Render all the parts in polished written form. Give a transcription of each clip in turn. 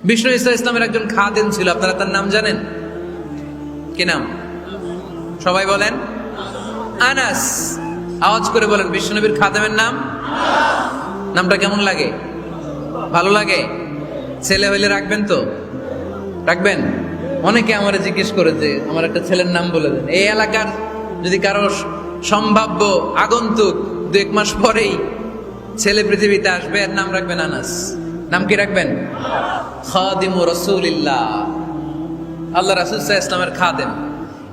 বিষ্ণু ঈসা ইসলামের একজন খাদেম ছিল, আপনারা তার নাম জানেন? কি নাম? সবাই বলেন আনাস। আওয়াজ করে বলেন, বিশ্বনবীর খাদেমের নাম। নামটা কেমন লাগে? ভালো লাগে? ছেলে হইলে রাখবেন তো? রাখবেন? অনেকে আমারে জিজ্ঞেস করে যে আমার একটা ছেলের নাম বলে দেন। এই এলাকার যদি কারো সম্ভাব্য আগন্তুক 2-1 মাস পরেই ছেলে পৃথিবীতে আসবে, এর নাম রাখবেন আনাস। নাম কি রাখবেন? খাদিমু রাসূলিল্লাহ, আল্লাহ রাসূল সাল্লাল্লাহু আলাইহি ওয়াসাল্লামের খাদেম।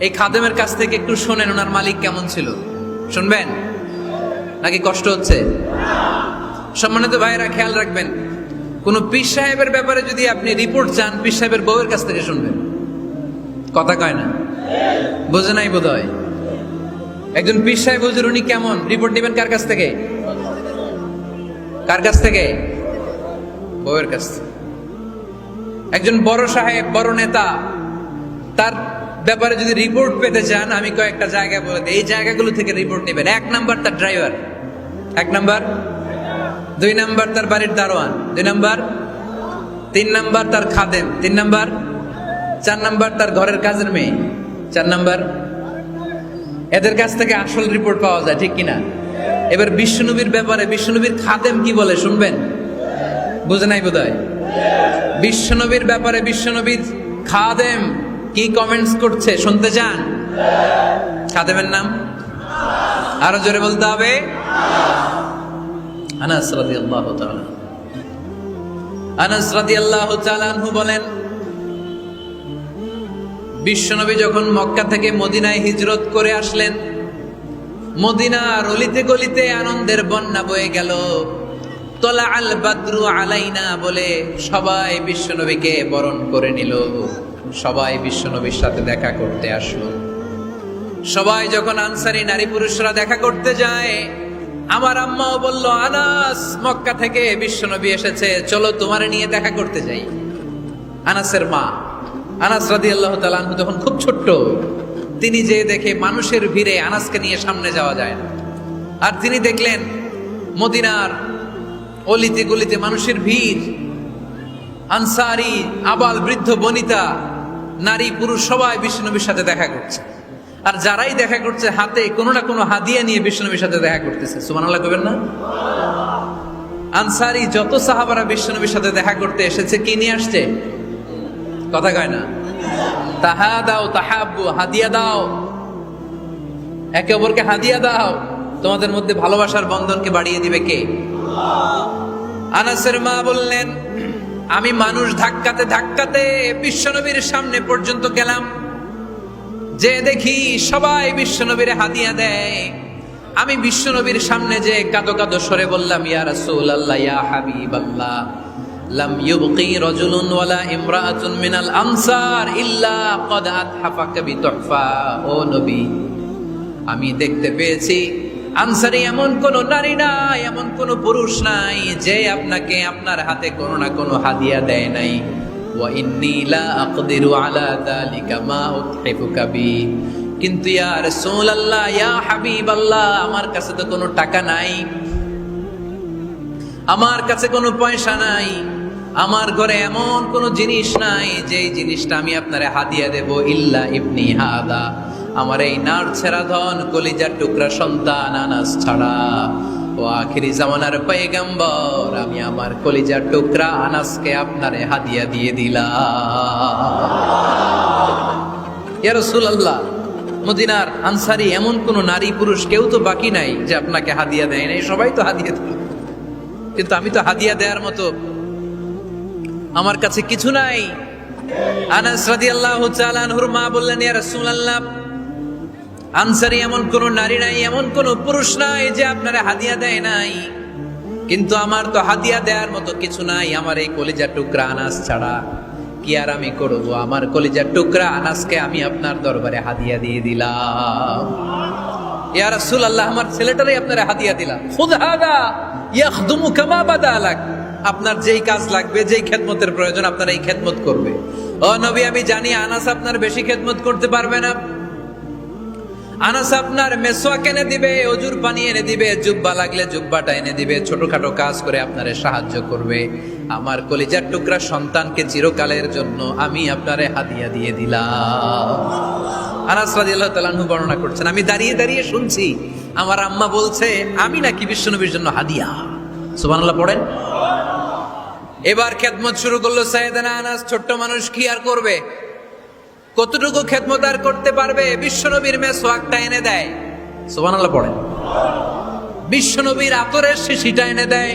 এই খাদেমের কাছ থেকে একটু শোনেন ওনার মালিক কেমন ছিল। শুনবেন নাকি কষ্ট হচ্ছে? সম্মানিত ভাইয়েরা, খেয়াল রাখবেন, কোন পীর সাহেবের ব্যাপারে যদি আপনি রিপোর্ট চান, পীর সাহেবের বউয়ের কাছ থেকে শুনবেন। কথা কয় না? বোঝে নাই বোধ হয়। একজন পীর সাহেব হুজুর উনি কেমন, রিপোর্ট নেবেন কার কাছ থেকে? কার কাছ থেকে? বউয়ের কাছ থেকে। একজন বড় সাহেব, বড় নেতা, তার ব্যাপারে যদি রিপোর্ট পেতে চান, আমি কয়েকটা জায়গা বলে দিই, এই জায়গাগুলো থেকে রিপোর্ট নেবেন। 1 নাম্বার তার ড্রাইভার, 1 নাম্বার। 2 নাম্বার তার বাড়ির দারোয়ান, 2 নাম্বার। 3 নাম্বার তার খাদেম, 3 নাম্বার। 4 নাম্বার তার ঘরের কাজের মেয়ে, 4 নাম্বার। এদের কাছ থেকে আসল রিপোর্ট পাওয়া যায়, ঠিক কিনা? এবার বিশ্বনবীর ব্যাপারে বিশ্বনবীর খাদেম কি বলে শুনবেন? বুঝে নাই বোধ হয়। বিশ্বনবীর ব্যাপারে বিশ্বনবীর খাদেম কি কমেন্টস করছে শুনতে চান? খাদেমের নাম আরো জোরে বলতে হবে। আনাস রাদিয়াল্লাহু তাআলা, আনাস রাদিয়াল্লাহু তাআলা আনহু বলেন, বিশ্বনবী যখন মক্কা থেকে মদিনায় হিজরত করে আসলেন, মদিনার অলিতে গলিতে আনন্দের বন্যা বয়ে গেল। তলা আল বাদরু আলাইনা বলে সবাই বিশ্বনবীকে বরণ করে নিল, সবাই বিশ্বনবীর সাথে দেখা করতে আসলো। সবাই যখন আনসারী নারী পুরুষরা দেখা করতে যায়, আমার আম্মাও বলল, আনাস, মক্কা থেকে বিশ্বনবী এসেছে, চলো তোমারে নিয়ে দেখা করতে যাই। আনাসের মা আনাস রাদিয়াল্লাহু তাআলা আনহু তখন খুব ছোট্ট, তিনি যে দেখে মানুষের ভিড়ে আনাসকে নিয়ে সামনে যাওয়া যায় না। আর তিনি দেখলেন মদিনার অলিতে গলিতে মানুষের ভিড়, আনসারী, আবাল বৃদ্ধ বনিতা, নারী পুরুষ সবাই বিশ্বনবীর সাথে দেখা করছে। আর যারাই দেখা করছে হাতে কোনো না কোনো হাদিয়া নিয়ে বিশ্বনবীর সাথে দেখা করতেছে। সুবহানাল্লাহ কইবেন না? আনসারী যত সাহাবারা বিশ্বনবীর সাথে দেখা করতে এসেছে, কি নিয়ে আসছে? কথা কয় না? তাহাদাও তাহাব্বু, হাদিয়া দাও, একে অপরকে হাদিয়া দাও। তোমাদের মধ্যে ভালোবাসার বন্ধনকে বাড়িয়ে দিবে কে? আনাসের মা বললেন, আমি মানুষ ধাক্কাতে ধাক্কাতে বিশ্বনবীর সামনে পর্যন্ত গেলাম, যে দেখি সবাই বিশ্বনবীর হাদিয়া দেয়। আমি বিশ্বনবীর সামনে যে কাঁদো কাঁদো সরে বললাম, ইয়া রাসূলুল্লাহ, ইয়া হাবিবাল্লাহ, লাম ইউবকি রাজুলুন ওয়ালা ইমরাআতুন মিনাল আনসার ইল্লা ক্বাদ আতহাফাকা বিতুহফা। ও নবী, আমি দেখতে পেয়েছি আনসারী এমন কোন নারী নাই, এমন কোন পুরুষ নাই যে আপনাকে আপনার হাতে কোনো না কোনো হাদিয়া দেয় নাই। ওয়া ইন্নী লা আকদিরু আলা যালিকা মা উতহিফুকা বি। কিন্তু ইয়া রাসূলুল্লাহ, ইয়া হাবিবাল্লাহ, আমার কাছে তো কোনো টাকা নাই, আমার কাছে কোনো পয়সা নাই, আমার ঘরে এমন কোনো জিনিস নাই যেই জিনিসটা আমি আপনারে হাদিয়া দেব, ইল্লা ইবনি হাদা, আমার এই নার ছেড়া ধন কলিজার টুকরা সন্তান আনাস ছাড়া। ও আখিরি জামানার পয়গম্বর, আমি আমার কলিজার টুকরা আনাসকে আপনারে হাদিয়া দিয়ে দিলাম। ইয়া রাসূলুল্লাহ, মদিনার আনসারী এমন কোন নারী পুরুষ কেউ তো বাকি নাই যে আপনাকে হাদিয়া দেয় নাই, সবাই তো হাদিয়া দিল, কিন্তু আমি তো হাদিয়া দেওয়ার মতো আমার কাছে কিছু নাই। আনাস রাদিয়াল্লাহু তাআলা আনহুর মা বললেন, ইয়া রাসূলুল্লাহ, আনসারী এমন কোন নারী নাই, এমন কোন পুরুষ নাই যে আপনারা হাদিয়া দেয় নাই, কিন্তু আমার তো হাদিয়া দেওয়ার মতো কিছু নাই আমার এই কলিজার টুকরা আনাস ছাড়া। কি আর আমি করব, আমার কলিজার টুকরা আনাসকে আমি আপনার দরবারে হাদিয়া দিয়ে দিলাম। ইয়া রাসূলুল্লাহ, আমার ছেলেটারই আপনারা হাদিয়া দিলাম। খুদ হাদা ইয়াখদুমু কামা বাদা লাক, আপনার যেই কাজ লাগবে, যেই খেদমতের প্রয়োজন, আপনার এই খেদমত করবে। ও নবী, আমি জানি আনাস আপনার বেশি খেদমত করতে পারবে না। আনাস আপনার মেসওয়াক এনে দিবে, অজুর পানি এনে দিবে, জুব্বা লাগলে জুব্বাটা এনে দিবে, ছোটখাটো কাজ করে আপনারে সাহায্য করবে। আমার কলিজার টুকরা সন্তানকে চিরকালের জন্য আমি আপনারে হাদিয়া দিয়ে দিলাম। আনাস রাদিয়াল্লাহু তাআলা আনহু বর্ণনা করছেন, আমি দাঁড়িয়ে দাঁড়িয়ে শুনছি আমার আম্মা বলছে আমি নাকি বিশ্বনবীর জন্য হাদিয়া। সুবহানাল্লাহ পড়েন। এবার খেদমত শুরু করলো সাইয়েদনা আনাস। ছোট্ট মানুষ কি আর করবে, কতটুকু খেদমত আর করতে পারবে? বিশ্বনবীর মেসওয়াকটা এনে দেয়। সুবহানাল্লাহ পড়েন। বিশ্বনবীর আতরের শিশিটা এনে দেয়,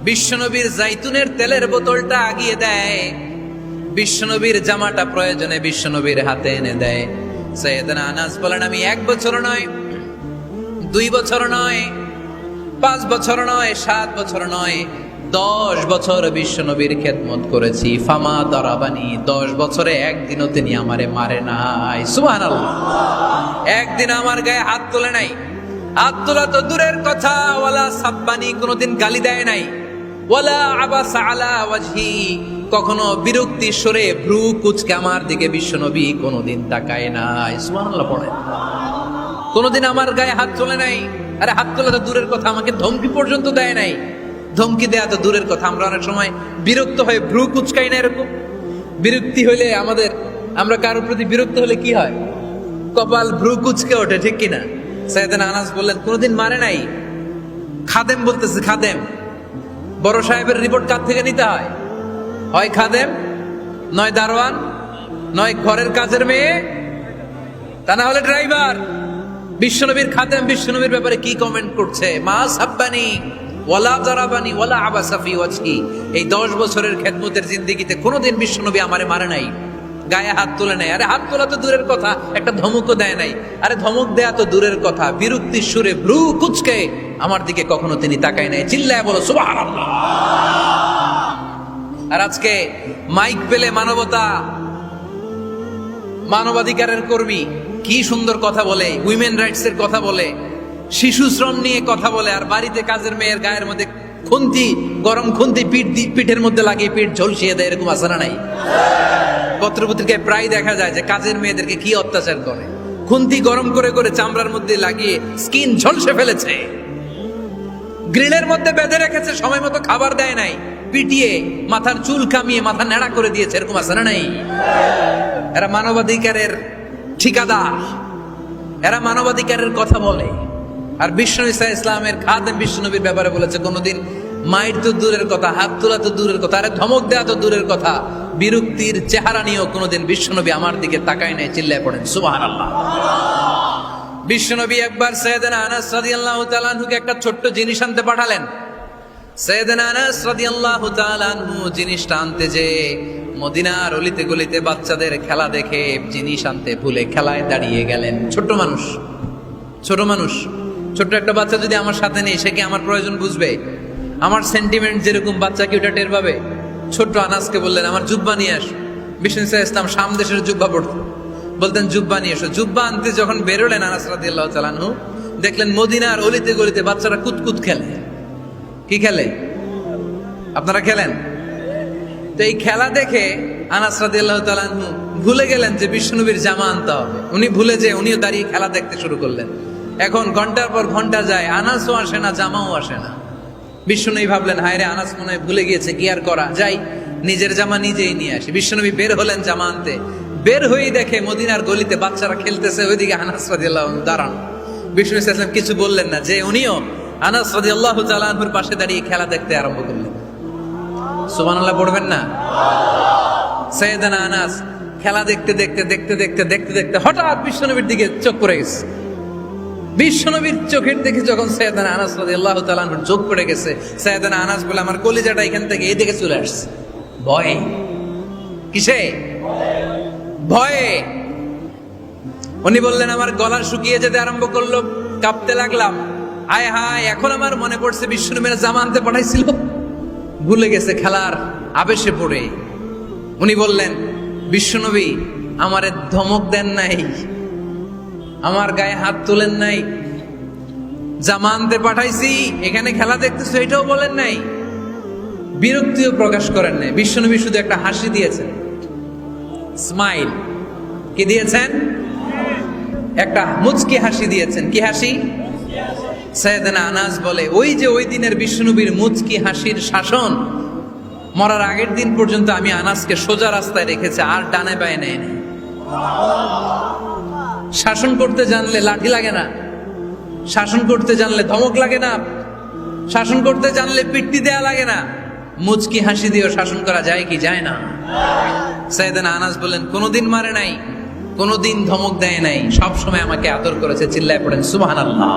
বিশ্বনবীর জাইতুনের তেলের বোতলটা আগিয়ে দেয়, বিশ্বনবীর জামাটা প্রয়োজনে বিশ্বনবীর হাতে এনে দেয়। সাইয়েদনা আনাস বলেন, আমি 1 বছর নয়, 2 বছর নয়, 5 বছর নয়, 7 বছর নয়, 10 বছর বিশ্বনবীর খেদমত করেছি। ফামা দারাবানি, 10 বছরে একদিনও তিনি আমারে মারে নাই। সুবহানাল্লাহ। একদিন আমার গায়ে হাত তোলে নাই। হাত তোলা তো দূরের কথা, ওয়ালা সাব্বানি, কোনোদিন গালি দেয় নাই। ওয়ালা আবাসা আলা ওয়াজহি, কখনো বিরক্তি সরে ভ্রু কুচকে আমার দিকে বিশ্বনবী কোনোদিন তাকায় নাই। সুবহানাল্লাহ পড়ে। কোনোদিন আমার গায়ে হাত তোলে নাই। আরে হাত তোলা তো দূরের কথা, আমাকে ধমকি পর্যন্ত দেয় নাই। ধমকি দেয়া তো দূরের কথা, আমরা অনেক সময় বিরক্ত হয়ে ভ্রু কুচকাই না। এরকম বিরক্তি হলে আমরা কারোর প্রতি বিরক্ত হলে কি হয়? কপাল ভ্রু কুচকে ওঠে, ঠিক কিনা? সাইয়েদনা আনাস বললেন কোনোদিন মারে নাই। খাদেম বলতেছে, খাদেম, বড় সাহেবের রিপোর্ট কার থেকে নিতে হয়? হয় খাদেম, নয় দারোয়ান, নয় ঘরের কাজের মেয়ে, তা না হলে ড্রাইভার। বিশ্বনবীর খাদেম বিশ্বনবীর ব্যাপারে কি কমেন্ট করছে? মা সাব্বানি ওয়ালা জারাবানি ওয়ালা আবাসা ফি ওয়াজহি। এই 10 বছরের খেদমতের জিন্দেগিতে কোনোদিন বিশ্বনবী আমারে মারে নাই, গায়ে হাত তোলে নাই। আরে হাত তোলা তো দূরের কথা, একটা ধমকও দেয় নাই। আরে ধমক দেয়া তো দূরের কথা, বিরক্তির সুরে ভ্রু কুচকে আমার দিকে কখনো তিনি তাকায় নাই। চিল্লায় বলো সুবহানাল্লাহ। আর আজকে মাইক পেলে মানবতা, মানবাধিকারের কর্মী কি সুন্দর কথা বলে, উইমেন রাইটস এর কথা বলে, শিশু শ্রম নিয়ে কথা বলে, আর বাড়িতে কাজের মেয়ের গায়ের মধ্যে খুন্তি, গরম খুন্তি পিঠের মধ্যে লাগিয়ে পিঠ ঝলসিয়ে দেয়। এরকম আছে না নাই? পত্রপত্রিকায় প্রায় দেখা যায় যে কাজের মেয়েদেরকে কি অত্যাচার করে। খুন্তি গরম করে করে চামড়ার মধ্যে লাগিয়ে স্কিন ঝলসে ফেলেছে, গ্রিলের মধ্যে বেঁধে রেখেছে, সময় মতো খাবার দেয় নাই, পিটিয়ে মাথার চুল কামিয়ে মাথা নেড়া করে দিয়েছে। এরকম আছে না নাই? এরা মানবাধিকারের ঠিকাদার, এরা মানবাধিকারের কথা বলে। আর বিশ্বনবী সাল্লাল্লাহু আলাইহি ইসলামের খাদেম বিশ্বনবীর ব্যাপারে বলেছে কোনোদিন মাইর তো দূরের কথা, হাত তোলা তো দূরের কথা, আরে ধমক দেয়া তো দূরের কথা, বিরক্তির চেহারা নিয়েও কোনোদিন বিশ্বনবী আমার দিকে তাকায় নাই। চিল্লায় পড়েন সুবহানাল্লাহ। বিশ্বনবী একবার সাইয়েদনা আনাস রাদিয়াল্লাহু তাআলা আনহুকে একটা ছোট্ট জিনিস আনতে পাঠালেন। সাইয়েদনা আনাস রাদিয়াল্লাহু তাআলা আনহু জিনিসটা আনতে যে মদিনার অলিতে গলিতে বাচ্চাদের খেলা দেখে জিনিস আনতে ভুলে খেলায় দাঁড়িয়ে গেলেন। ছোট মানুষ, ছোট্ট একটা বাচ্চা যদি আমার সাথে নেই, সে কি আমার প্রয়োজন বুঝবে? আমার সেন্টিমেন্ট যেরকম, বাচ্চা কি ওটা টের পাবে? ছোট্ট আনাসকে বললেন আমার জুব্বা নিয়ে আস। বিষ্ণু ইসলাম শাম দেশের জুব্বা পড়তো, বলতেন জুব্বা নিয়ে এসো। জুব্বা আনতে যখন বেরোলেন আনাস রাদিয়াল্লাহু তাআলা আনহু, দেখলেন মদিনার অলিতে গলিতে বাচ্চারা কুতকুত খেলে। কি খেলে? আপনারা খেলেন তো? এই খেলা দেখে আনাস রাদিয়াল্লাহু তাআলা আনহু ভুলে গেলেন যে বিশ্বনবীর জামা আনতে হবে। উনি ভুলে যে উনিও দাঁড়িয়ে খেলা দেখতে শুরু করলেন। এখন ঘন্টার পর ঘন্টা যায়, আনাসও আসে না, জামাও আসে না। বিশ্বনবী ভাবলেন হায় রে, আনাস মনে হয় ভুলে গিয়েছে, কি আর করা যাই, নিজের জামা নিজেই নিয়ে আসি। বিশ্বনবী বের হলেন জামা আনতে। বের হয়েই দেখে মদিনার গলিতে বাচ্চারা খেলতেছে, ওইদিকে আনাস রাদিয়াল্লাহু আনহু দাঁড়ান। বিষ্ণু ইসলাম কিছু বললেন না, যে উনিও আনাস রাদিয়াল্লাহু তাআলা আনহুর পাশে দাঁড়িয়ে খেলা দেখতে আরম্ভ করলেন। সুবহানাল্লাহ পড়বেন না? সাইয়েদনা আনাস খেলা দেখতে দেখতে হঠাৎ বিশ্বনবীর দিকে চোখ পড়ে গেছে। বিশ্বনবীর চোখের দিকে যখন সাইয়েদনা আনাস রাদিয়াল্লাহু তাআলা আনহুর চোখ পড়ে গেছে, সাইয়েদনা আনাস বলে আমার কলিজাটা এখান থেকে এই দিকে চলে আসছে। ভয়ে। কিসে? ভয়ে। উনি বললেন আমার গলা শুকিয়ে যেতে আরম্ভ করলো, কাঁপতে লাগলাম। হায় হায়, এখন আমার মনে পড়ছে বিশ্বনবীর জামা আনতে পাঠাইছিল, ভুলে গেছে খেলার আবেশে পড়ে। উনি বললেন বিশ্বনবী আমারে ধমক দেন নাই, আমার গায়ে হাত তোলেন নাই, জামা আনতে পাঠাইছি, এখানে খেলা দেখতেছো এটাও বলেন নাই, বিরক্তিও প্রকাশ করেন নাই। বিশ্বনবী শুধু একটা হাসি দিয়েছেন, স্মাইল। কি দিয়েছেন? একটা মুচকি হাসি দিয়েছেন। কি হাসি? সাইয়েদনা আনাস বলে ওই যে ওই দিনের বিশ্বনবীর মুচকি হাসির শাসন মরার আগের দিন পর্যন্ত আমি আনাসকে সোজা রাস্তায় রেখেছি, আর ডানে বায়ে নেয় না। শাসন করতে জানলে লাঠি লাগে না, শাসন করতে জানলে ধমক লাগে না, শাসন করতে জানলে পিট্টি দেয়া লাগে না। মুচকি হাসি দিয়েও শাসন করা যায় কি যায় না? সাইয়েদনা আনাস বলেন, কোনোদিন মারে নাই, কোনোদিন ধমক দেয় নাই, সব সময় আমাকে আদর করেছে। চিল্লায় পড়েন সুবহানাল্লাহ।